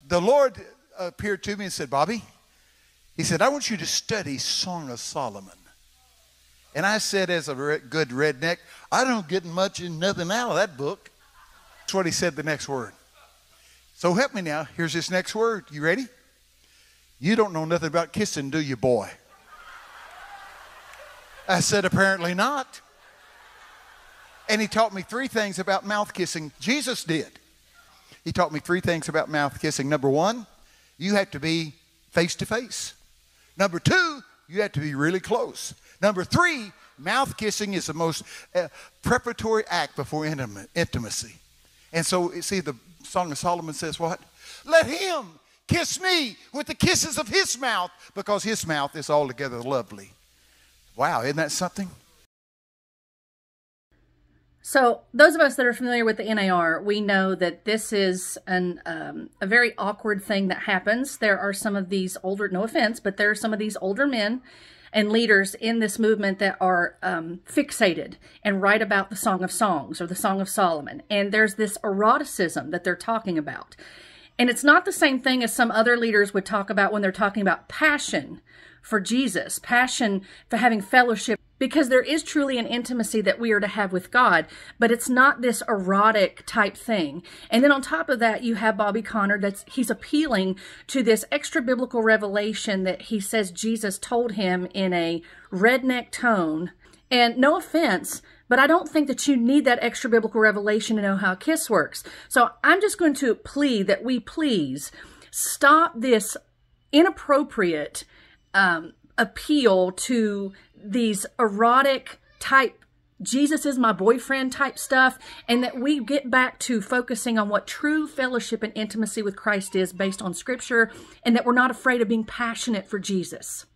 the Lord appeared to me and said, Bobby, he said, I want you to study Song of Solomon. And I said, as a good redneck, I don't get much in nothing out of that book. That's what he said the next word. So help me now. Here's this next word. You ready? You don't know nothing about kissing, do you, boy? I said, apparently not. And he taught me 3 things about mouth kissing. Jesus did. He taught me 3 things about mouth kissing. Number 1, you have to be face to face. Number 2, you have to be really close. Number 3, mouth kissing is the most preparatory act before intimacy. And so, you see, the Song of Solomon says what? Let him kiss me with the kisses of his mouth, because his mouth is altogether lovely. Wow, isn't that something? So those of us that are familiar with the NAR, we know that this is a very awkward thing that happens. There are some of these older, no offense, but there are some of these older men and leaders in this movement that are fixated and write about the Song of Songs or the Song of Solomon. And there's this eroticism that they're talking about. And it's not the same thing as some other leaders would talk about when they're talking about passion for Jesus, passion for having fellowship, because there is truly an intimacy that we are to have with God, but it's not this erotic type thing. And then on top of that, you have Bobby Conner, he's appealing to this extra biblical revelation that he says Jesus told him in a redneck tone. And no offense, but I don't think that you need that extra biblical revelation to know how a kiss works. So I'm just going to plead that we please stop this inappropriate appeal to these erotic type, Jesus is my boyfriend type stuff, and that we get back to focusing on what true fellowship and intimacy with Christ is based on Scripture, and that we're not afraid of being passionate for Jesus.